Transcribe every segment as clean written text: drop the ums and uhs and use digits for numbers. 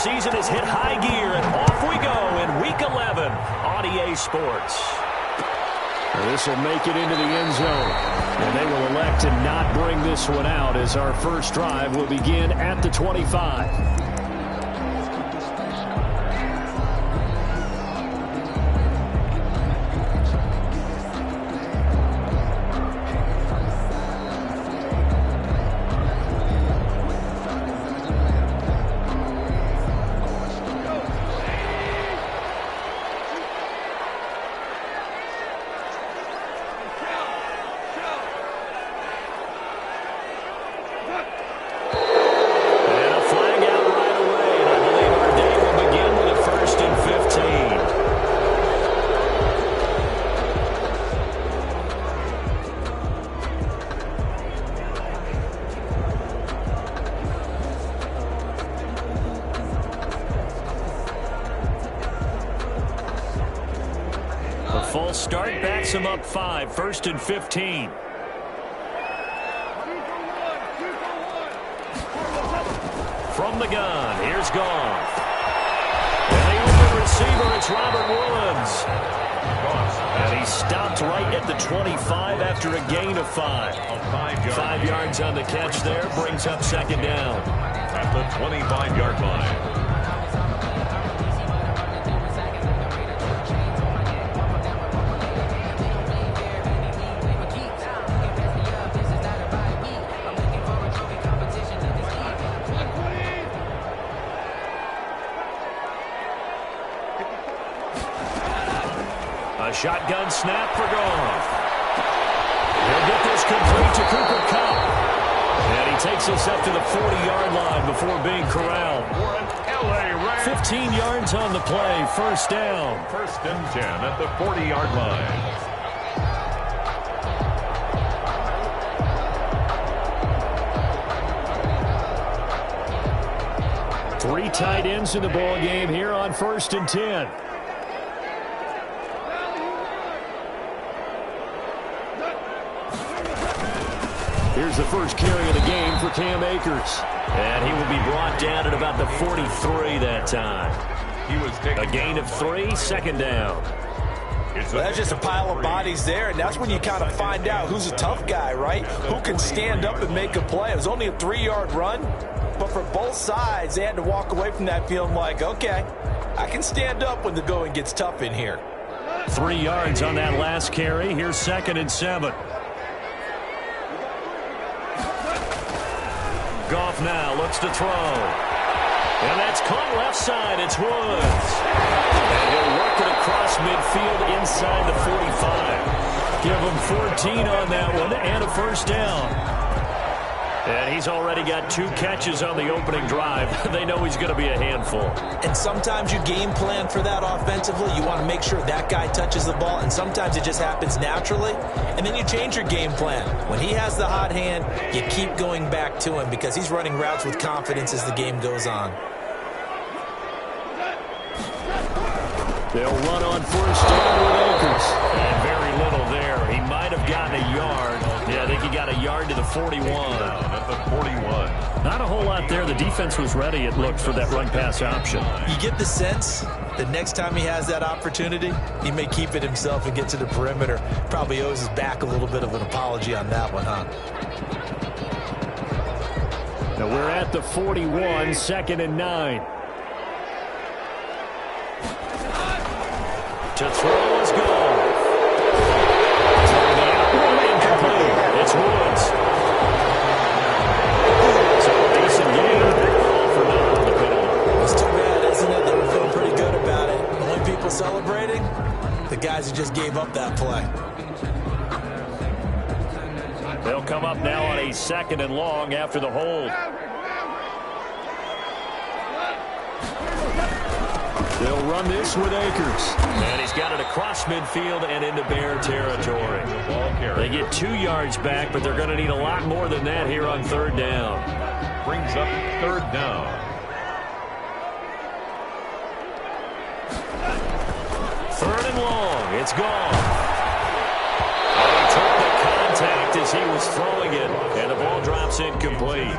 season has hit high gear, and off we go in Week 11 on EA Sports. This will make it into the end zone, and they will elect to not bring this one out as our first drive will begin at the 25. Full start backs him up 5, 1st and 15. From the gun, here's Goff. And the open receiver, it's Robert Woods. And he stopped right at the 25 after a gain of 5. 5 yards on the catch there, brings up 2nd down. At the 25-yard line. A shotgun snap for Goff. He'll get this complete to Cooper Kupp. And he takes us up to the 40-yard line before being corralled. 15 yards on the play, 1st down. 1st and 10 at the 40-yard line. Three tight ends in the ball game here on 1st and 10. Here's the first carry of the game for Cam Akers. And he will be brought down at about the 43 that time. He was a gain of 3, 2nd down. Well, that's just a pile of bodies there, and that's when you kind of find out who's a tough guy, right? Who can stand up and make a play. It was only a 3-yard run, but for both sides, they had to walk away from that feeling like, okay, I can stand up when the going gets tough in here. 3 yards on that last carry. Here's 2nd and 7. Goff now looks to throw. And that's caught left side. It's Woods. And he'll work it across midfield inside the 45. Give him 14 on that one and a 1st down. And he's already got 2 catches on the opening drive. They know he's going to be a handful. And sometimes you game plan for that offensively. You want to make sure that guy touches the ball, and sometimes it just happens naturally. And then you change your game plan. When he has the hot hand, you keep going back to him because he's running routes with confidence as the game goes on. They'll run on 1st down with Akers. And very little there. He might have gotten a yard. Yeah, I think he got a yard to the 41. At the 41. Not a whole lot there. The defense was ready, it looked, for that run-pass option. You get the sense that next time he has that opportunity, he may keep it himself and get to the perimeter. Probably owes his back a little bit of an apology on that one, huh? Now we're at the 41, 2nd and 9. To throw is Goff. It's Woods. So a decent game. All for now on the penalty. It's too bad, isn't it? They were feeling pretty good about it. The only people celebrating, the guys who just gave up that play. They'll come up now on a 2nd and long after the hold. They'll run this with Akers. And he's got it across midfield and into Bear territory. They get 2 yards back, but they're going to need a lot more than that here on 3rd down. Brings up 3rd down. 3rd and long. It's gone. And he took the contact as he was throwing it. And the ball drops That's incomplete.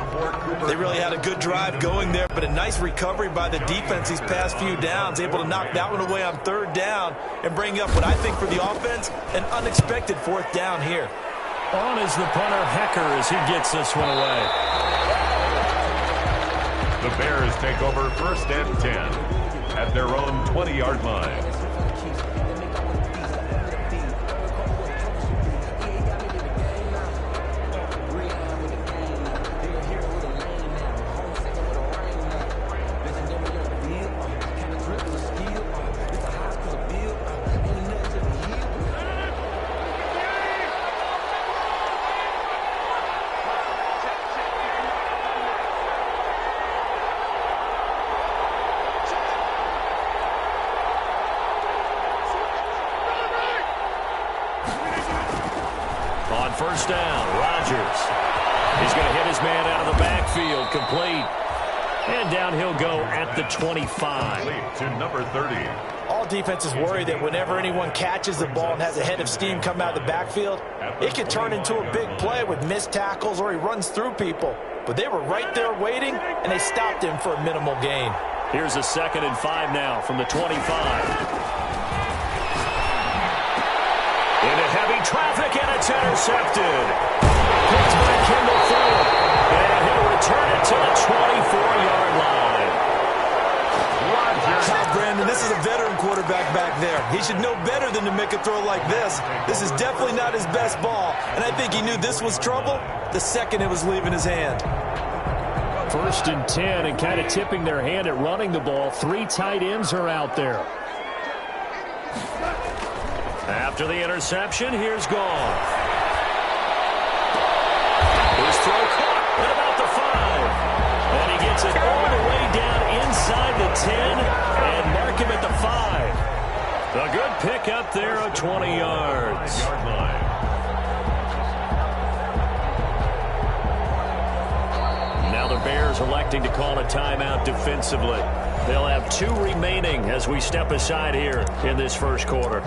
They really had a good drive going there, but a nice recovery by the defense these past few downs, able to knock that one away on third down and bring up what I think for the offense, an unexpected fourth down here. On is the punter, Hecker, as he gets this one away. The Bears take over 1st and 10 at their own 20-yard line. First down, Rodgers. He's going to hit his man out of the backfield, complete. And down he'll go at the 25. To number 30. All defenses worry that whenever anyone catches the ball and has a head of steam come out of the backfield, it can turn into a big play with missed tackles or he runs through people. But they were right there waiting, and they stopped him for a minimal gain. Here's a 2nd and 5 now from the 25. Into heavy traffic, and it's intercepted. Picked by Kendall Fuller. And he'll return it to the 24-yard line. Brandon, this is a veteran quarterback back there. He should know better than to make a throw like this. This is definitely not his best ball, and I think he knew this was trouble the second it was leaving his hand. 1st and 10, and kind of tipping their hand at running the ball. 3 tight ends are out there. After the interception, here's Goff. His throw caught at about the 5. And he gets it all the way down inside the 10 and mark him at the 5. A good pick up there of 20 yards. Now the Bears electing to call a timeout defensively. They'll have 2 remaining as we step aside here in this first quarter.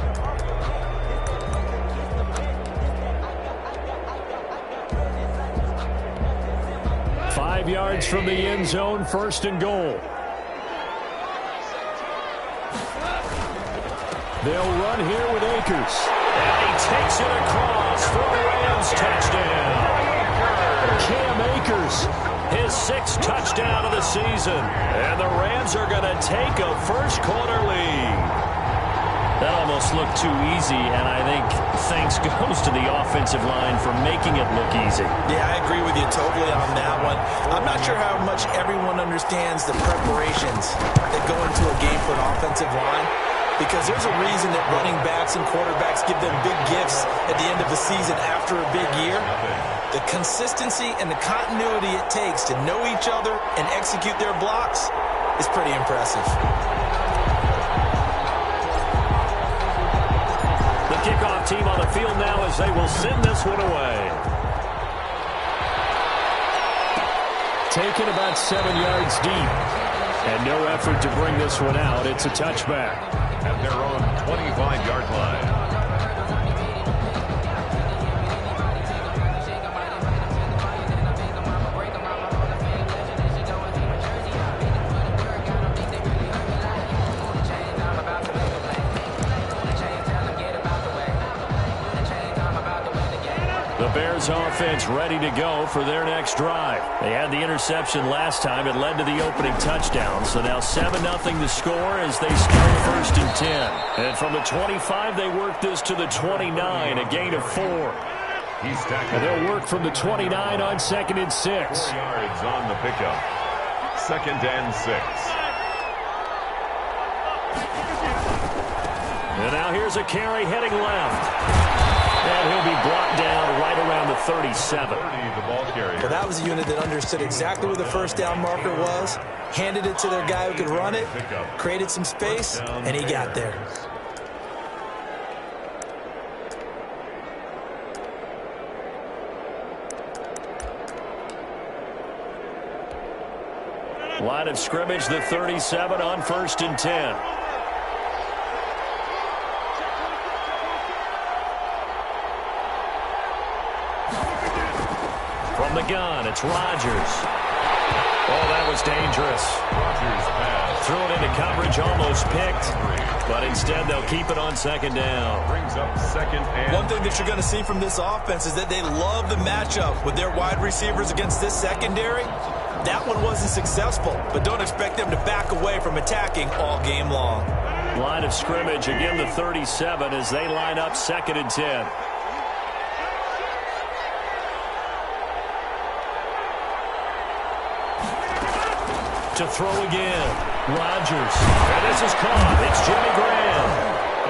5 yards from the end zone, 1st and goal. They'll run here with Akers. And he takes it across for the Rams touchdown. Cam Akers, his 6th touchdown of the season. And the Rams are going to take a first quarter lead. That almost looked too easy, and I think thanks goes to the offensive line for making it look easy. Yeah, I agree with you totally on that one. I'm not sure how much everyone understands the preparations that go into a game for an offensive line, because there's a reason that running backs and quarterbacks give them big gifts at the end of the season after a big year. The consistency and the continuity it takes to know each other and execute their blocks is pretty impressive. Kickoff team on the field now as they will send this one away. taken about 7 yards deep. And no effort to bring this one out. It's a touchback. At their own 25-yard line. Bears offense ready to go for their next drive. They had the interception last time. It led to the opening touchdown. So now 7-0 the score as they start first and 10. And from the 25, they work this to the 29, a gain of 4. And they'll work from the 29 on 2nd and 6. 4 yards on the pickup. 2nd and 6. And now here's a carry heading left. And he'll be brought down right around the 37. Well, that was a unit that understood exactly where the first down marker was, handed it to their guy who could run it, created some space, and he got there. Line of scrimmage, the 37 on 1st and 10. the gun, it's Rodgers. Oh, that was dangerous. Rodgers pass. Threw it into coverage, almost picked. But instead, they'll keep it on second down. Brings up second and... One thing that you're going to see from this offense is that they love the matchup with their wide receivers against this secondary. That one wasn't successful, but don't expect them to back away from attacking all game long. Line of scrimmage, again the 37 as they line up 2nd and 10. To throw again, Rodgers. And this is caught. It's Jimmy Graham.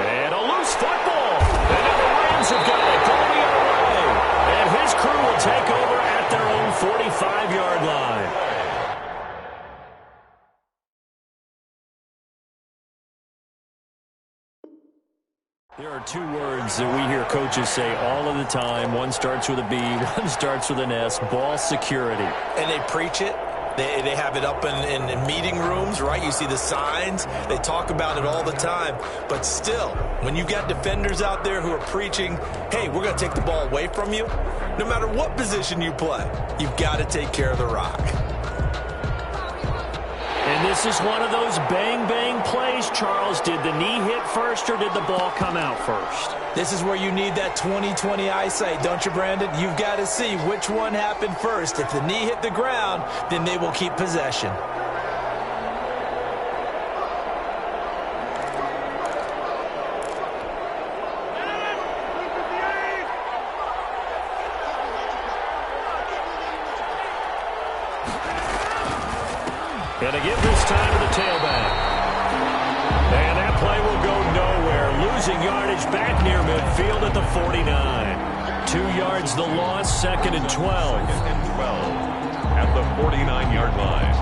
And a loose football. And now the Rams have got it going the other way. And his crew will take over at their own 45-yard line. There are two words that we hear coaches say all of the time. One starts with a B, one starts with an S, ball security. And they preach it. They have it up in meeting rooms, right? You see the signs. They talk about it all the time. But still, when you've got defenders out there who are preaching, hey, we're going to take the ball away from you, no matter what position you play, you've got to take care of the rock. And this is one of those bang-bang plays, Charles. Did the knee hit first or did the ball come out first? This is where you need that 20/20 eyesight, don't you, Brandon? You've got to see which one happened first. If the knee hit the ground, then they will keep possession. And to give this time to the tailback. And that play will go nowhere. Losing yardage back near midfield at the 49. 2 yards the loss, 2nd and 12. 2nd and 12 at the 49-yard line.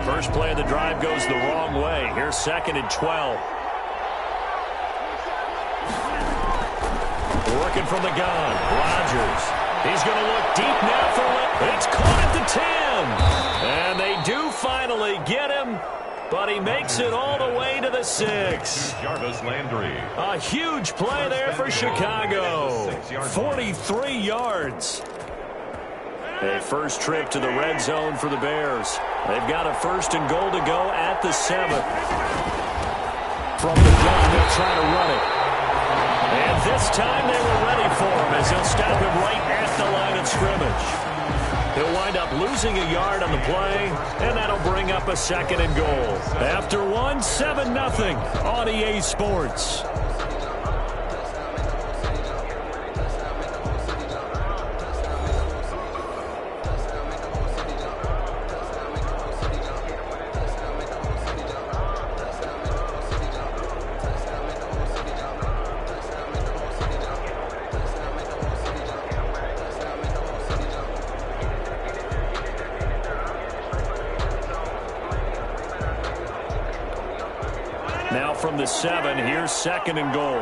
First play of the drive goes the wrong way. Here's 2nd and 12. Working from the gun. Rodgers. He's going to look deep now for it. It's caught at the 10. And they do finally get him, but he makes it all the way to the 6. Jarvis Landry. A huge play there for Chicago. 43 yards. A first trip to the red zone for the Bears. They've got a 1st and goal to go at the 7. From the gun, they'll try to run it. And this time they were ready for him as they'll stop him right at the line of scrimmage. He'll wind up losing a yard on the play, and that'll bring up a 2nd and goal. After one, 7-0 on EA Sports. Now from the 7, here's 2nd and goal.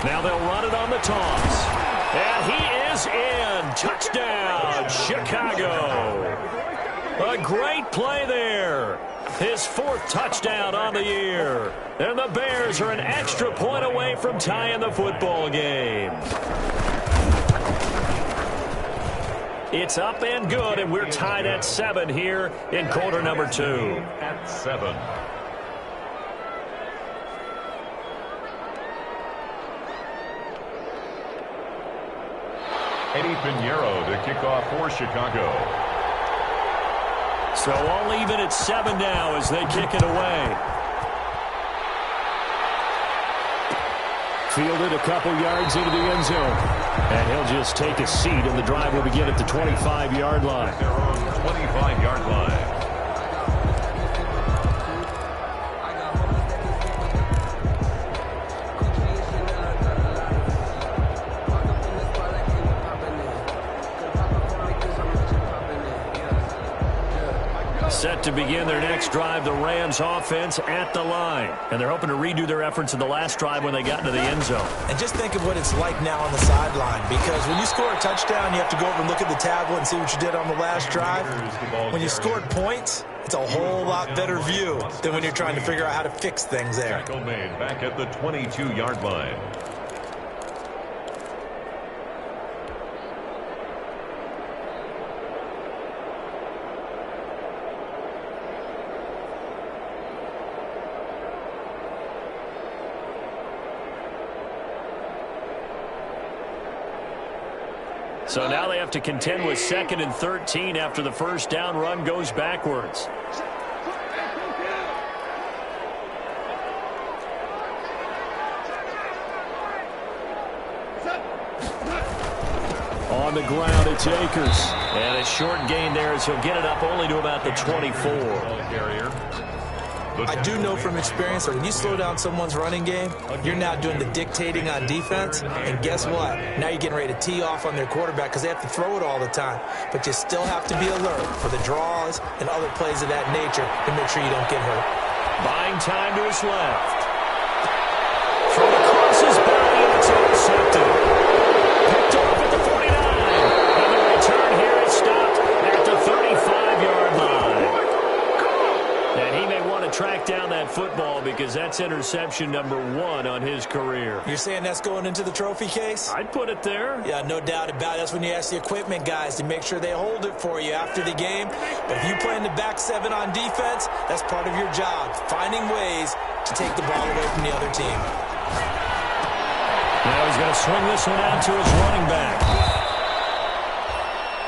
Now they'll run it on the toss. And he is in. Touchdown, Chicago. A great play there. His 4th touchdown on the year. And the Bears are an extra point away from tying the football game. It's up and good, and we're tied at 7 here in quarter number 2. At 7. Eddie Pinheiro to kick off for Chicago. So all even at 7 now as they kick it away. Fielded a couple yards into the end zone. And he'll just take a seat, and the drive will begin at the 25-yard line. Their own 25-yard line. Set Set to begin their next drive, the Rams offense at the line. And they're hoping to redo their efforts in the last drive when they got into the end zone. And just think of what it's like now on the sideline, because when you score a touchdown, you have to go over and look at the tablet and see what you did on the last drive. When you scored points, it's a whole lot better view than when you're trying to figure out how to fix things there. Tackle made back at the 22-yard line. So now they have to contend with 2nd and 13 after the first down run goes backwards. On the ground, it's Akers. And a short gain there as he'll get it up only to about the 24. I do know from experience that when you slow down someone's running game, you're now doing the dictating on defense. And guess what? Now you're getting ready to tee off on their quarterback because they have to throw it all the time. But you still have to be alert for the draws and other plays of that nature to make sure you don't get hurt. Buying time to his left. From across his body, and it's intercepted. Picked off at the 49. And the return here is stopped at the 35-yard line. And he may want to track down that football because that's interception number 1 on his career. You're saying that's going into the trophy case? I'd put it there. Yeah, no doubt about it. That's when you ask the equipment guys to make sure they hold it for you after the game. But if you play in the back 7 on defense, that's part of your job, finding ways to take the ball away from the other team. Now he's going to swing this one out to his running back.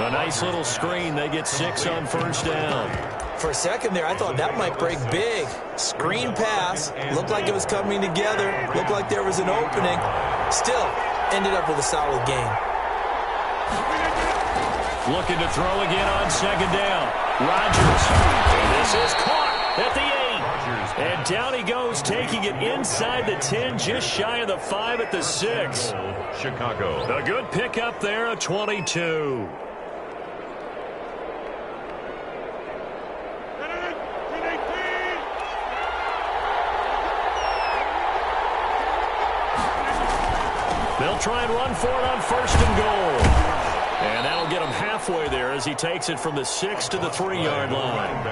A nice little screen. They get 6 on first down. For a second there, I thought that might break big. Screen pass. Looked like it was coming together. Looked like there was an opening. Still, ended up with a solid gain. Looking to throw again on 2nd down. Rodgers. And this is caught at the 8. And down he goes, taking it inside the 10, just shy of the 5 at the 6. Chicago. A good pickup there, a 22. They'll try and run for it on 1st and goal. And that'll get him halfway there as he takes it from the 6 to the 3-yard line.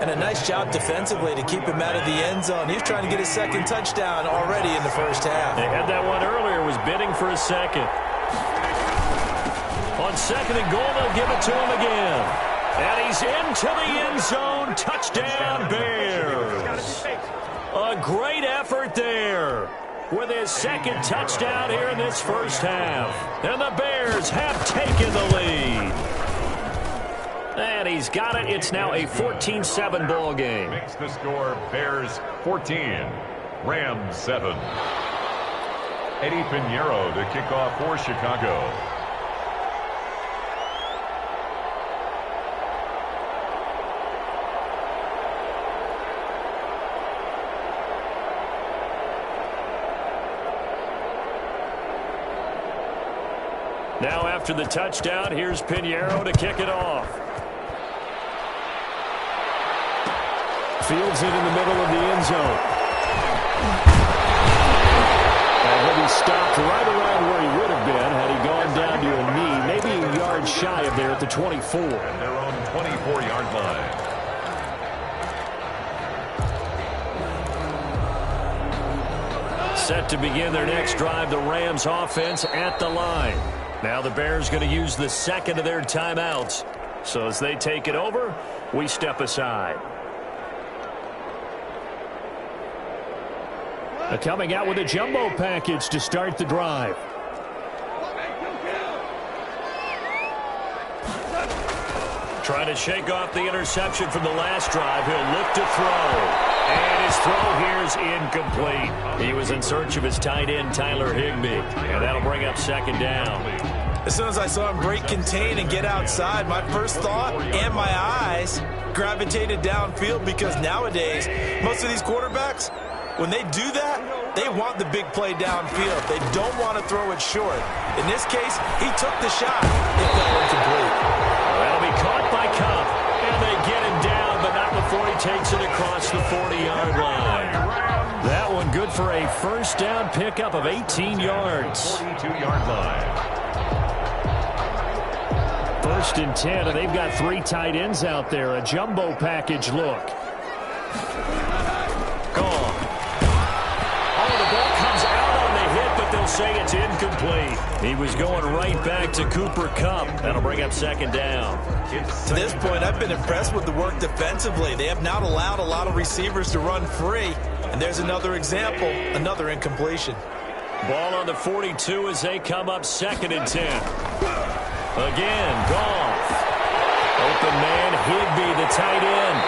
And a nice job defensively to keep him out of the end zone. He was trying to get his 2nd touchdown already in the first half. They had that one earlier, was bidding for a 2nd. On 2nd and goal, they'll give it to him again. And he's into the end zone. Touchdown, Bears. A great effort there with his 2nd touchdown here in this first half. And the Bears have taken the lead. And he's got it. It's now a 14-7 ball game. Makes the score Bears 14, Rams 7. Eddie Pinheiro to kick off for Chicago. Now after the touchdown, here's Pinheiro to kick it off. Fields it in the middle of the end zone. And he'll be stopped right around where he would have been had he gone down to a knee, maybe a yard shy of there at the 24. And their own 24-yard line. Set to begin their next drive, the Rams offense at the line. Now the Bears going to use the 2nd of their timeouts. So as they take it over, we step aside. Coming out with a jumbo package to start the drive. Trying to shake off the interception from the last drive. He'll look to throw. And his throw here is incomplete. He was in search of his tight end, Tyler Higbee. And that'll bring up 2nd down. As soon as I saw him break contain and get outside, my first thought and my eyes gravitated downfield because nowadays, most of these quarterbacks, when they do that, they want the big play downfield. They don't want to throw it short. In this case, he took the shot. It fell incomplete. That'll be caught by Cup. And they get him down he takes it across the 40-yard line. That one good for a first down pickup of 18 yards. 42-yard line. First and 10, and they've got 3 tight ends out there. A jumbo package look. Gone. Oh, the ball comes out on the hit, but they'll say it's incomplete. He was going right back to Cooper Kupp. That'll bring up second down. To this point, I've been impressed with the work defensively. They have not allowed a lot of receivers to run free. And there's another example, another incompletion. Ball on the 42 as they come up second and 10. Again, Goff. Open man, Higbee, the tight end.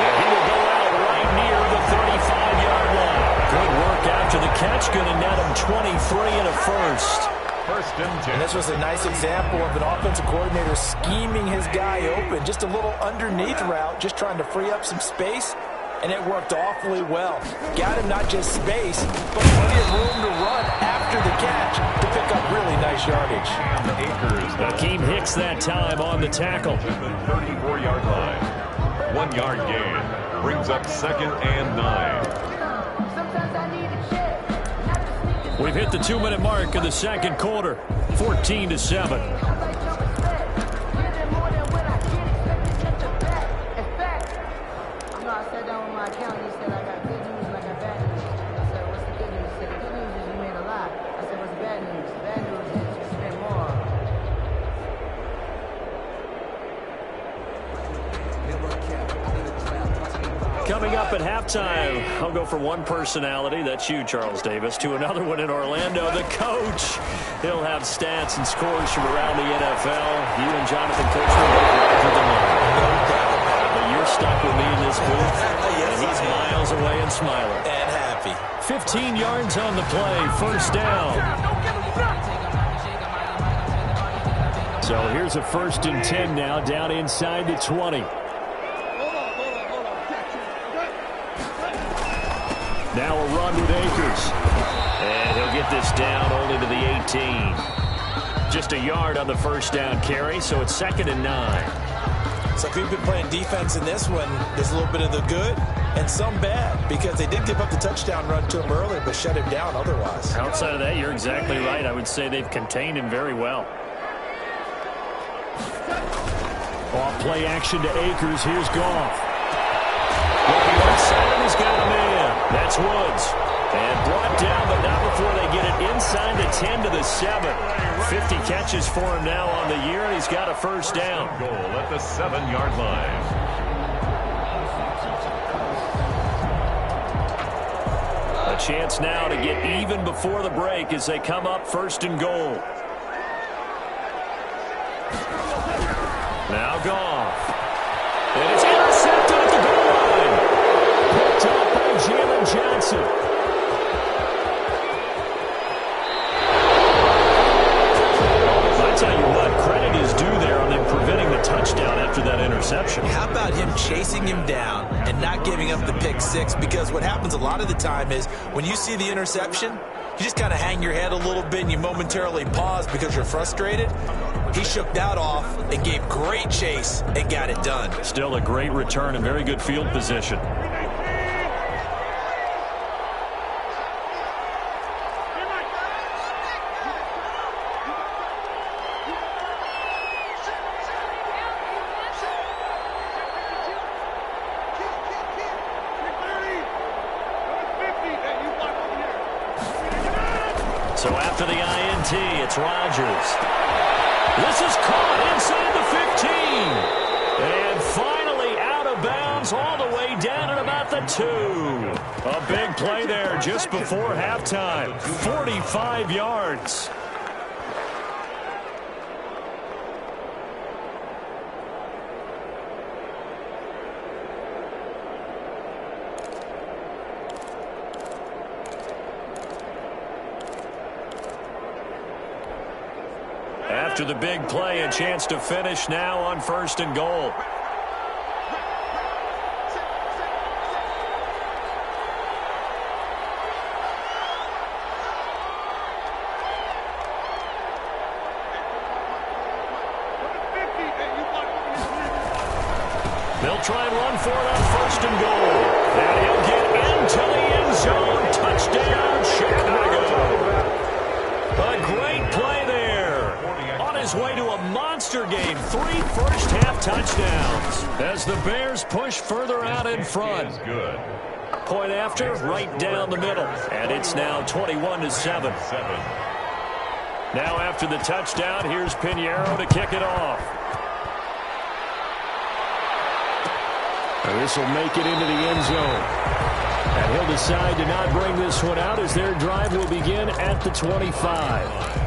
And he will go out right near the 35-yard line. Good work after the catch. Going to net him 23 and a first. First and 10. And this was a nice example of an offensive coordinator scheming his guy open. Just a little underneath route, just trying to free up some space. And it worked awfully well. Got him not just space, but plenty of room to run after the catch to pick up really nice yardage. Akeem Hicks that time on the tackle. 34-yard line. 1 yard gain. Brings up second and 9. We've hit the 2-minute mark in the second quarter. 14-7. Coming up at halftime, I'll go from one personality, that's you, Charles Davis, to another one in Orlando, the coach. He'll have stats and scores from around the NFL. You and Jonathan Coachman both larger than life. But you're stuck with me in this booth, and he's miles away and smiling. And happy. 15 yards on the play, first down. So here's a first and 10 now, down inside the 20. Now a run with Akers. And he'll get this down only to the 18. Just a yard on the first down carry, so it's second and 9. So if you've been playing defense in this one, there's a little bit of the good and some bad, because they did give up the touchdown run to him earlier, but shut him down otherwise. Outside of that, you're exactly right. I would say they've contained him very well. Off play action to Akers. Here's Goff. Looking outside, and he's got a man. That's Woods. And brought down, but not before they get it inside the 10 to the 7. 50 catches for him now on the year, and he's got a first down. Goal at the 7-yard line. A chance now to get even before the break as they come up first and goal. Now Goff. And it's intercepted at the goal line. Picked up by Jalen Johnson. I tell you what, credit is due there on them preventing the touchdown after that interception. How about him chasing him down and not giving up the pick six? Because what happens a lot of the time is when you see the interception, you just kind of hang your head a little bit and you momentarily pause because you're frustrated. He shook that off and gave great chase and got it done. Still a great return and very good field position. So after the INT, it's Rodgers. This is caught inside the 15. And finally out of bounds all the way down at about the 2. A big play there just before halftime. 45 yards. After the big play, a chance to finish now on first and goal. They'll try and run for it on first and goal. And he'll get into the end zone. Touchdown, Chicago. A great play there. On his way to a monster game. 3 first-half touchdowns as the Bears push further out in front. Good. Point after, right down the middle. And it's now 21-7. Now after the touchdown, here's Pinheiro to kick it off. And this will make it into the end zone. And he'll decide to not bring this one out as their drive will begin at the 25.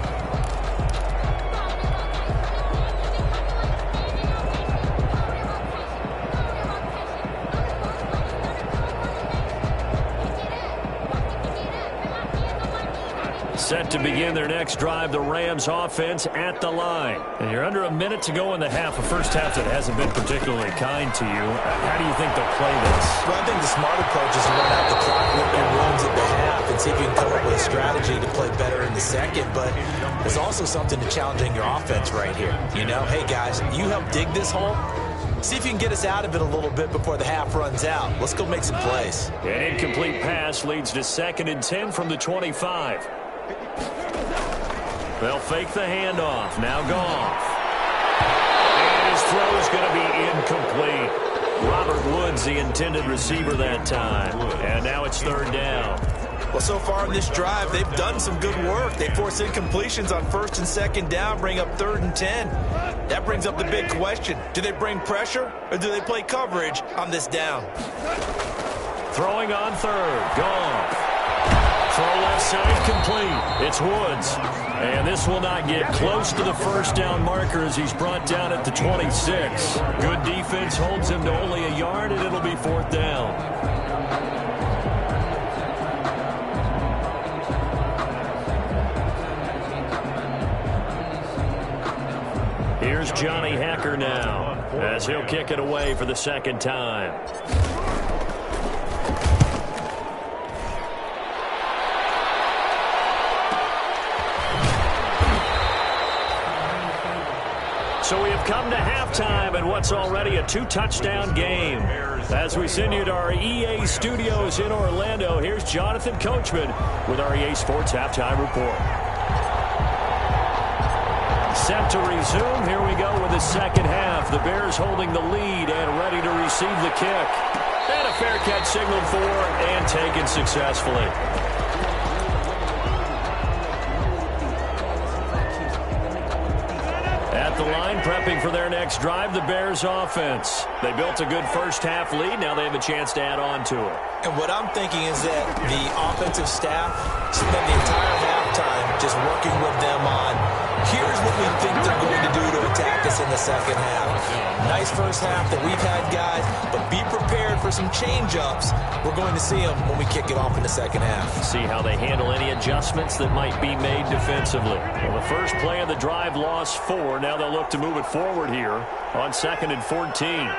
Set to begin their next drive, the Rams offense at the line. And you're under a minute to go in the half, a first half that hasn't been particularly kind to you. How do you think they'll play this? Well, I think the smart approach is to run out the clock, look your rooms at the half, and see if you can come up with a strategy to play better in the second. But there's also something to challenging your offense right here. You know, hey, guys, you help dig this hole. See if you can get us out of it a little bit before the half runs out. Let's go make some plays. An incomplete pass leads to 2nd and 10 from the 25. They'll fake the handoff. Now Goff. And his throw is going to be incomplete. Robert Woods, the intended receiver that time. And now it's 3rd down. Well, so far in this drive, they've done some good work. They force incompletions on 1st and 2nd down, bring up 3rd and 10. That brings up the big question. Do they bring pressure or do they play coverage on this down? Throwing on 3rd. Goff. Throw left side complete. It's Woods. And this will not get close to the first down marker as he's brought down at the 26. Good defense holds him to only a yard, and it'll be 4th down. Here's Johnny Hacker now as he'll kick it away for the 2nd time. So we have come to halftime in what's already a 2-touchdown game. As we send you to our EA studios in Orlando, here's Jonathan Coachman with our EA Sports Halftime Report. Set to resume. Here we go with the second half. The Bears holding the lead and ready to receive the kick. And a fair catch signaled for and taken successfully. At the line, prepping for their next drive, the Bears offense. They built a good first half lead. Now they have a chance to add on to it. And what I'm thinking is that the offensive staff spent the entire halftime just working with them on, here's what we think they're going to do to attack us in the second half. Nice first half that we've had, guys, but be prepared for some change-ups. We're going to see them when we kick it off in the second half. See how they handle any adjustments that might be made defensively. Well, the first play of the drive lost 4. Now they'll look to move it forward here on 2nd and 14.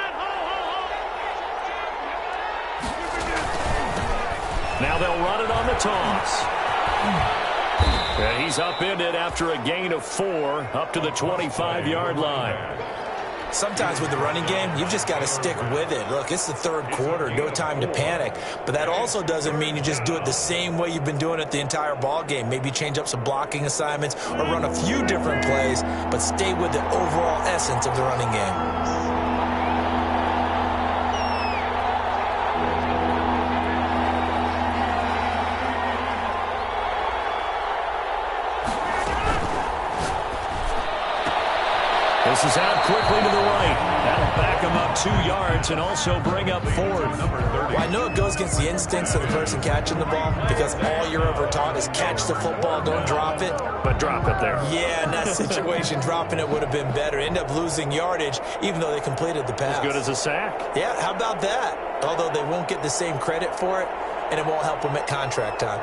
Now they'll run it on the toss. And he's upended after a gain of 4 up to the 25-yard line. Sometimes with the running game, you've just got to stick with it. Look, it's the 3rd quarter, no time to panic. But that also doesn't mean you just do it the same way you've been doing it the entire ball game. Maybe change up some blocking assignments or run a few different plays, but stay with the overall essence of the running game. This is out quickly to the right. That'll back him up 2 yards and also bring up 4th. Well, I know it goes against the instincts of the person catching the ball because all you're ever taught is catch the football, don't drop it. But drop it there. Yeah, in that situation, dropping it would have been better. End up losing yardage even though they completed the pass. As good as a sack. Yeah, how about that? Although they won't get the same credit for it, and it won't help them at contract time.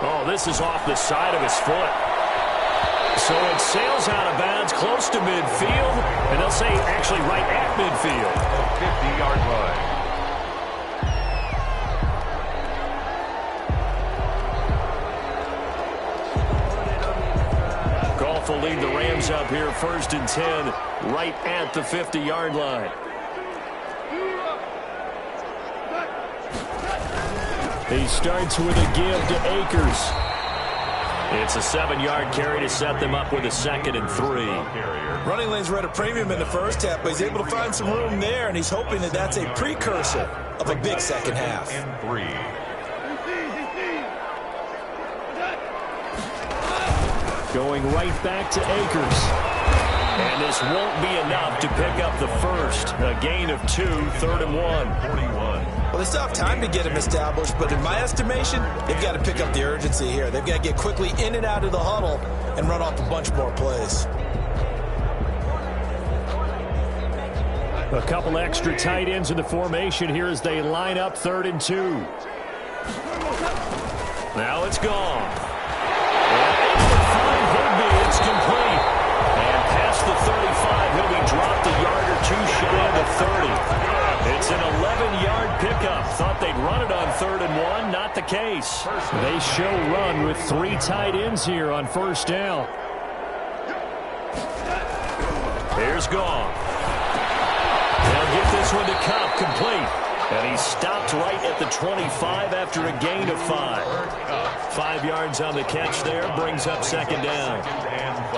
Oh, this is off the side of his foot. So it sails out of bounds close to midfield, and they'll say actually right at midfield. 50-yard line. will lead the Rams up here 1st and 10 right at the 50-yard line. He starts with a give to Akers. It's a 7-yard carry to set them up with a 2nd and 3. Running lanes were at a premium in the first half, but he's able to find some room there, and he's hoping that that's a precursor of a big second half. And 3. Going right back to Akers. And this won't be enough to pick up the first. A gain of 2, 3rd and 1. 41. Well, they still have time to get him established, but in my estimation, they've got to pick up the urgency here. They've got to get quickly in and out of the huddle and run off a bunch more plays. A couple extra tight ends in the formation here as they line up 3rd and 2. Now it's gone. It's complete. And past the 35, he'll be dropped a yard or 2 shy of the 30. It's an 11-yard pickup. Thought they'd run it on 3rd and 1. Not the case. They show run with 3 tight ends here on 1st down. Here's Gone. They'll get this one to Cup, complete. And he's stopped right at the 25 after a gain of 5. 5 yards on the catch there, brings up 2nd down.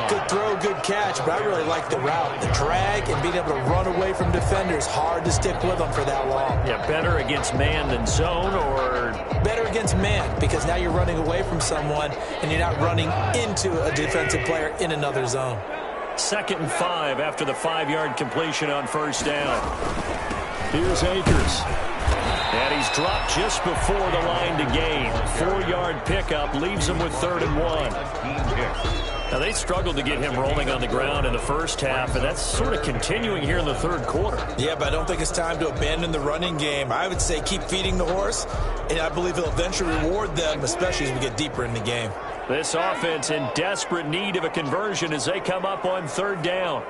Good throw, good catch, but I really like the route. The drag and being able to run away from defenders, hard to stick with them for that long. Yeah, better against man than zone, or? Better against man, because now you're running away from someone and you're not running into a defensive player in another zone. 2nd and 5 after the 5-yard completion on 1st down. Here's Akers. And he's dropped just before the line to gain. 4-yard pickup leaves him with 3rd and 1. Now, they struggled to get him rolling on the ground in the first half, and that's sort of continuing here in the 3rd quarter. Yeah, but I don't think it's time to abandon the running game. I would say keep feeding the horse, and I believe he'll eventually reward them, especially as we get deeper in the game. This offense in desperate need of a conversion as they come up on 3rd down.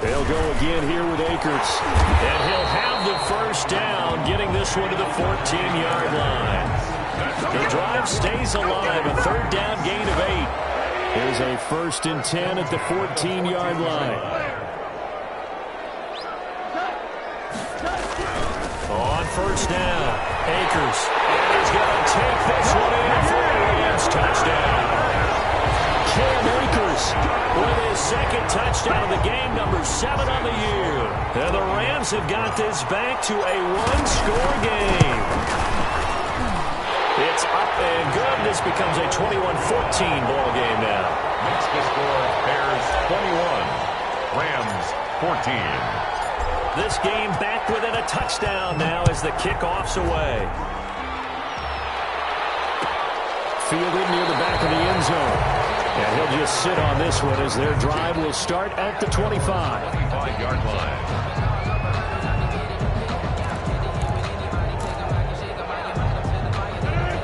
They'll go again here with Akers. And he'll have the 1st down, getting this one to the 14-yard line. The drive stays alive, a 3rd down gain of 8. Here's a 1st and 10 at the 14-yard line. On 1st down, Akers. And he's going to take this one in for a Rams touchdown. Cam Akers with his 2nd touchdown of the game, number 7 on the year. And the Rams have got this back to a 1-score game. It's up and good. This becomes a 21-14 ball game now. Makes the score Bears 21, Rams 14. This game back within a touchdown now as the kickoff's away. Fielded near the back of the end zone. And he'll just sit on this one as their drive will start at the 25. 25-yard line.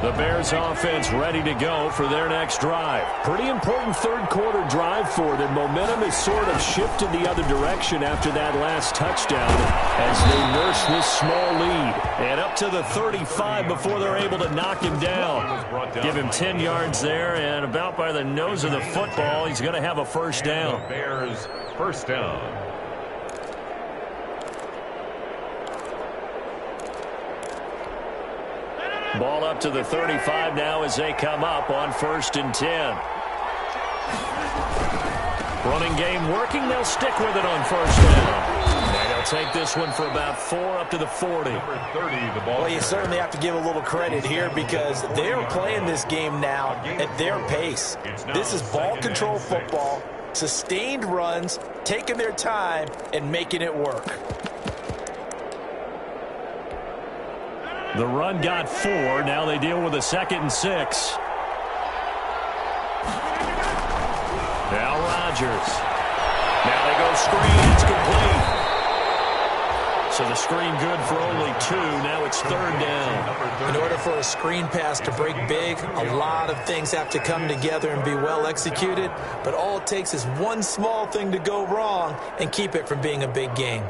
The Bears offense ready to go for their next drive. Pretty important 3rd quarter drive for them. Momentum has sort of shifted the other direction after that last touchdown as they nurse this small lead. And up to the 35 before they're able to knock him down. Give him 10 yards there, and about by the nose of the football, he's going to have a 1st down. The Bears 1st down. Ball up to the 35 now as they come up on 1st and 10. Running game working. They'll stick with it on 1st down. And they'll take this one for about 4 up to the 40. Number 30, the ball. Well, you certainly have to give a little credit here because they are playing this game now at their pace. This is ball control football, sustained runs, taking their time, and making it work. The run got 4. Now they deal with a 2nd and 6. Now Rodgers. Now they go screen. It's complete. So the screen good for only 2. Now it's 3rd down. In order for a screen pass to break big, a lot of things have to come together and be well executed. But all it takes is one small thing to go wrong and keep it from being a big gain.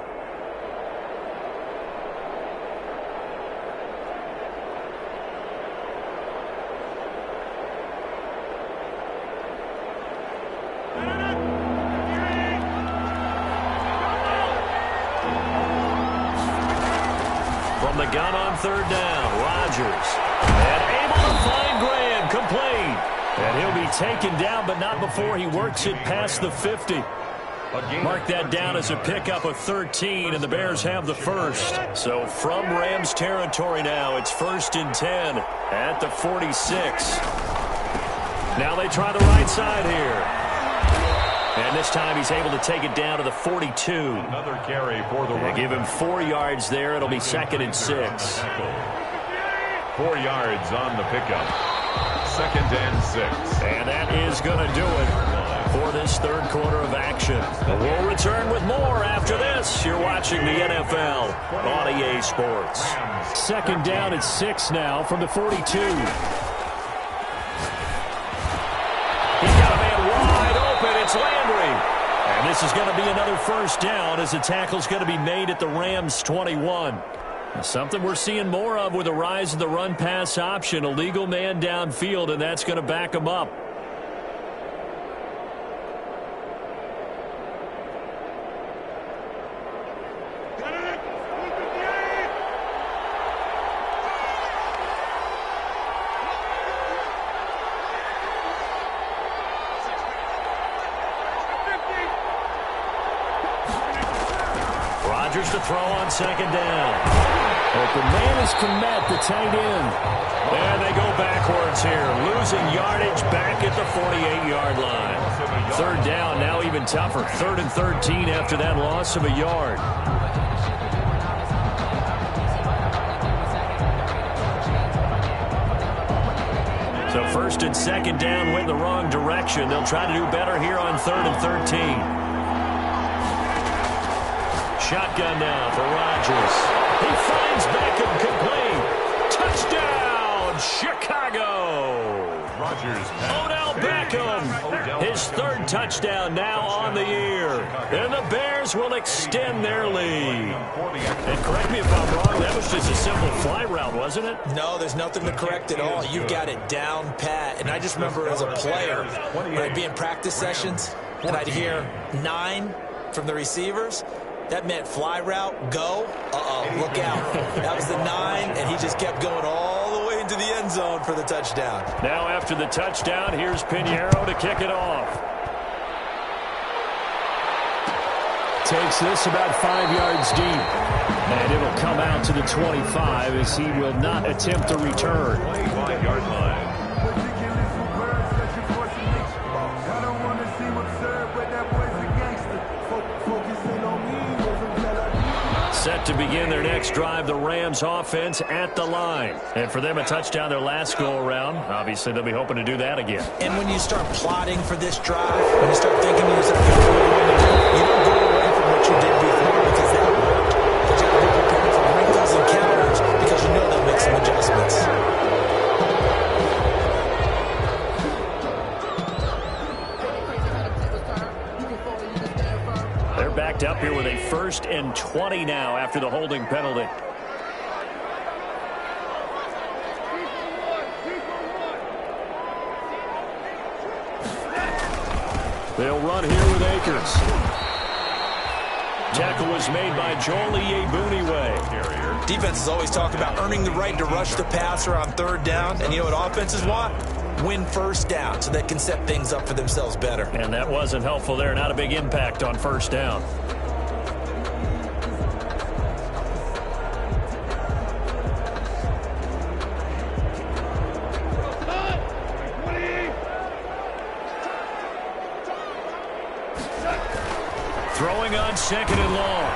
the gun on third down. Rodgers. And able to find Graham. Complete. And he'll be taken down, but not before he works it past the 50. Mark that down as a pickup of 13, and the Bears have the first. So from Rams territory now, it's 1st and 10 at the 46. Now they try the right side here. And this time he's able to take it down to the 42. Another carry for the They give him 4 yards there. It'll be 2nd and 6. 4 yards on the pickup. 2nd and 6. And that is going to do it for this third quarter of action. But we'll return with more after this. You're watching the NFL on EA Sports. 2nd down at 6 now from the 42. He's got a man wide open. It's Landry. And this is going to be another first down as the tackle's going to be made at the Rams' 21. Something we're seeing more of with the rise of the run-pass option. A legal man downfield, and that's going to back him up. Rodgers to throw on 2nd down. Open man is Komet, the tight end. And they go backwards here, losing yardage back at the 48-yard line. 3rd down, now even tougher. 3rd and 13 after that loss of a yard. So 1st and 2nd down went the wrong direction. They'll try to do better here on 3rd and 13. Shotgun now for Rodgers. He finds Beckham complete. Touchdown, Chicago. Rodgers. Odell Beckham. His 3rd touchdown now on the year. And the Bears will extend their lead. And correct me if I'm wrong, that was just a simple fly route, wasn't it? No, there's nothing to correct at all. You've got it down pat. And I just remember as a player, when I'd be in practice sessions, and I'd hear 9 from the receivers. That meant fly route, go, look out. That was the 9, and he just kept going all the way into the end zone for the touchdown. Now after the touchdown, here's Pinheiro to kick it off. Takes this about 5 yards deep. And it'll come out to the 25 as he will not attempt a return. 25-yard line. Set to begin their next drive, the Rams offense at the line. And for them, a touchdown their last go-around. Obviously, they'll be hoping to do that again. And when you start plotting for this drive, when you start thinking to yourself, you don't go away from what you did before because that worked. But you have to be prepared for wrinkles and counters because you know they'll make some adjustments. They're backed up here with a 1st and 20 now after the holding penalty. They'll run here with Akers. Tackle was made by Joel Iyiegbuniwe. Defenses always talk about earning the right to rush the passer on 3rd down. And you know what offenses want? Win 1st down so they can set things up for themselves better. And that wasn't helpful there. Not a big impact on 1st down. Throwing on 2nd and long.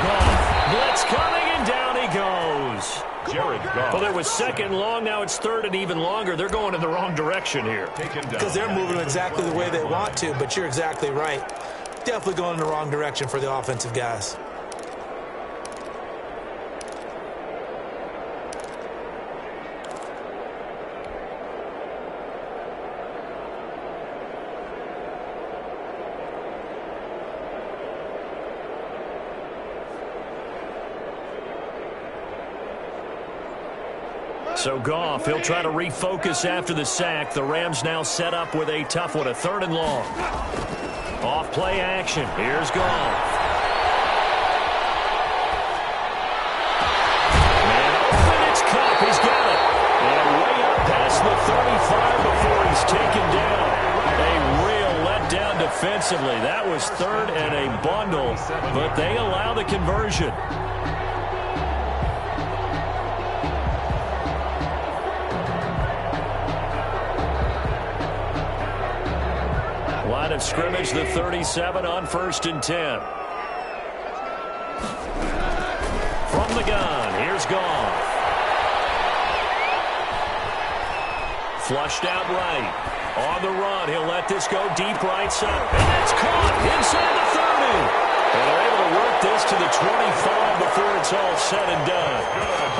Goff. Blitz coming, and down he goes. Jared Goff. Well, there was 2nd long. Now it's 3rd and even longer. They're going in the wrong direction here. Because they're moving exactly the way they want to, but you're exactly right. Definitely going in the wrong direction for the offensive guys. So Goff, he'll try to refocus after the sack. The Rams now set up with a tough one, a 3rd and long. Off play action. Here's Goff. Man the 35 before he's taken down. A real letdown defensively. That was third and a bundle, but they allow the conversion. Line of scrimmage, the 37 on 1st and 10. From the gun, here's Goff. Flushed out right. On the run, he'll let this go deep right side. And that's caught inside the 30. And they're able to work this to the 25 before it's all said and done.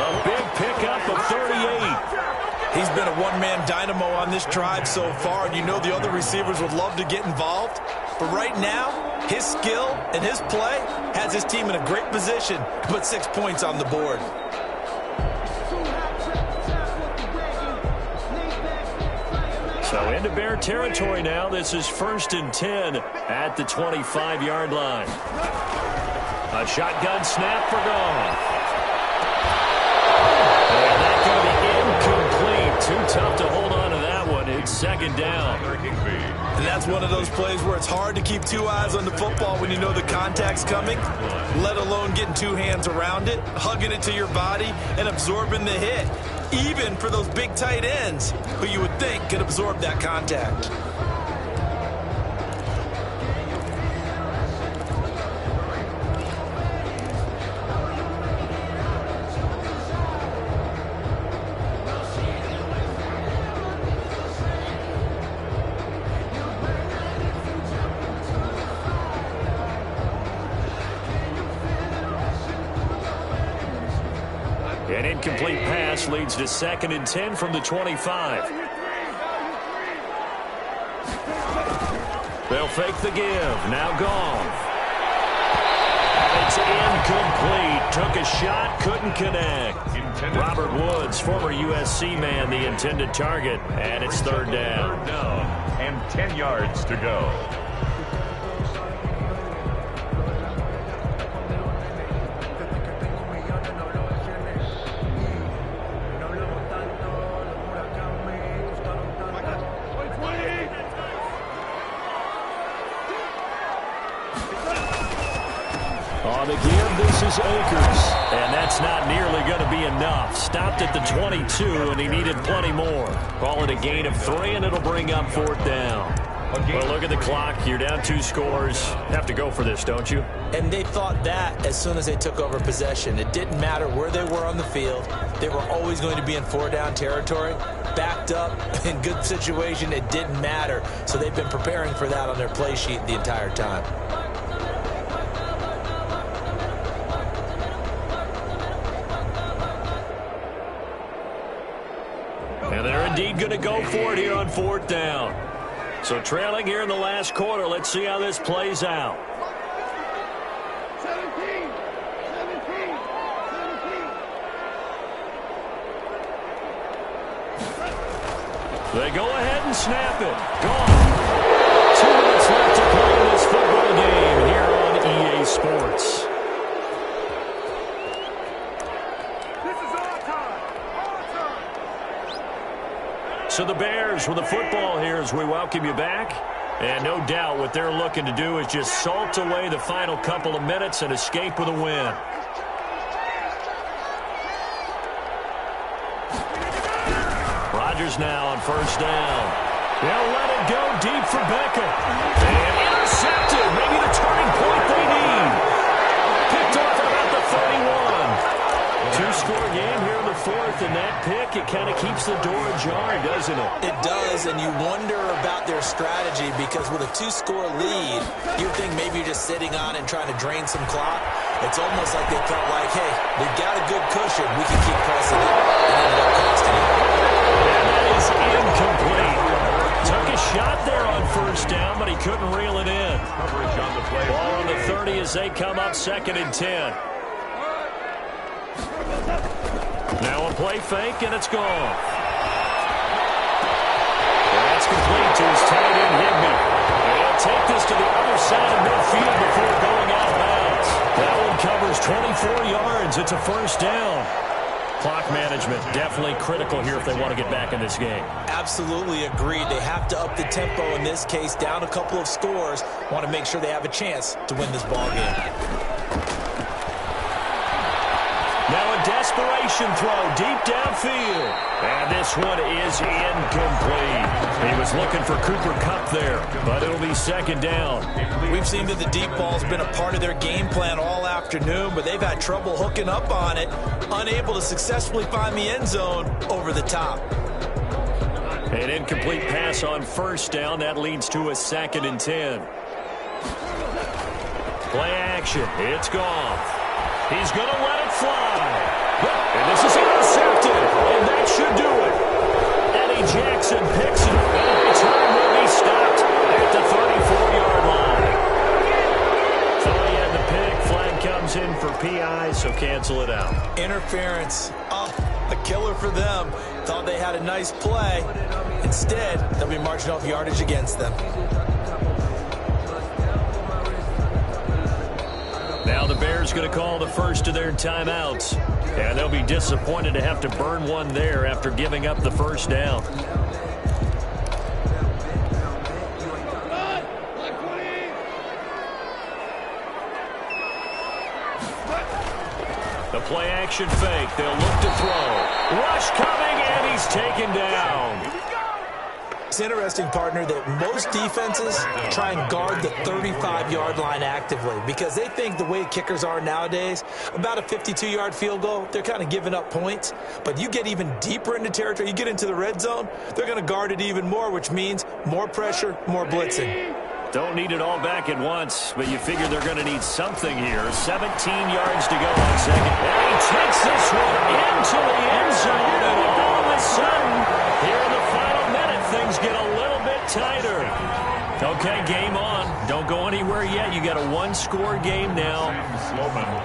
A big pickup of 38. He's been a one-man dynamo on this drive so far, and you know the other receivers would love to get involved. But right now, his skill and his play has his team in a great position to put 6 points on the board. So into Bear territory now. This is 1st and 10 at the 25-yard line. A shotgun snap for Goff. And that's going to be incomplete. Too tough to hold on to that one. It's 2nd down. And that's one of those plays where it's hard to keep 2 eyes on the football when you know the contact's coming, let alone getting 2 hands around it, hugging it to your body, and absorbing the hit. Even for those big tight ends who you would think could absorb that contact. An incomplete pass leads to 2nd and 10 from the 25. They'll fake the give. Now Goff. It's incomplete. Took a shot, couldn't connect. Robert Woods, former USC man, the intended target, and it's 3rd down. And 10 yards to go. On the give, this is Akers. And that's not nearly going to be enough. Stopped at the 22, and he needed plenty more. Call it a gain of 3, and it'll bring up 4th down. Well, look at the clock. You're down 2 scores. Have to go for this, don't you? And they thought that as soon as they took over possession. It didn't matter where they were on the field. They were always going to be in 4-down territory. Backed up, in good situation, it didn't matter. So they've been preparing for that on their play sheet the entire time. And they're indeed going to go for it here on 4th down. So trailing here in the last quarter. Let's see how this plays out. 17. They go ahead and snap it. Gone. 2 minutes left to play in this football game here on EA Sports. So the Bears with the football here as we welcome you back. And no doubt what they're looking to do is just salt away the final couple of minutes and escape with a win. Rodgers now on 1st down. They'll let it go deep for Beckham. And intercepted. Maybe the turning point they need. Picked off at about the 31. 2-score game here in the 4th, and that pick, it kind of keeps the door ajar, doesn't it? It does, and you wonder about their strategy because with a 2-score lead, you think maybe you're just sitting on and trying to drain some clock. It's almost like they felt like, hey, we've got a good cushion. We can keep pressing it. And ended up costing it. And that is incomplete. Took a shot there on 1st down, but he couldn't reel it in. Coverage on the play. Ball on the 30 as they come up 2nd and 10. Now a play fake, and it's gone. That's complete to his tight end, Higbee. And he'll take this to the other side of midfield before going out of bounds. That one covers 24 yards. It's a 1st down. Clock management definitely critical here if they want to get back in this game. Absolutely agreed. They have to up the tempo in this case, down a couple of scores. Want to make sure they have a chance to win this ball game. Now a desperation throw deep downfield. And this one is incomplete. He was looking for Cooper Kupp there, but it'll be second down. We've seen that the deep ball's been a part of their game plan all afternoon, but they've had trouble hooking up on it, unable to successfully find the end zone over the top. An incomplete pass on first down. That leads to a 2nd and 10. Play action. It's gone. He's going to let it fly. And this is intercepted. And that should do it. Eddie Jackson picks it. And the return will be stopped at the 34-yard line. So he had the pick. Flag comes in for PI, so cancel it out. Interference. Oh, a killer for them. Thought they had a nice play. Instead, they'll be marching off yardage against them. Now the Bears going to call the first of their timeouts. And they'll be disappointed to have to burn one there after giving up the first down. The play action fake. They'll look to throw. Rush coming, and he's taken down. It's interesting, partner, that most defenses try and guard the 35-yard line actively because they think the way kickers are nowadays, about a 52-yard field goal, they're kind of giving up points. But you get even deeper into territory, you get into the red zone, they're going to guard it even more, which means more pressure, more blitzing. Don't need it all back at once, but you figure they're going to need something here. 17 yards to go on second. And he takes this one into the end zone, and all of a sudden, here in the final minute, things get a little bit tighter. Okay, game on. Don't go anywhere yet. You got a one-score game now.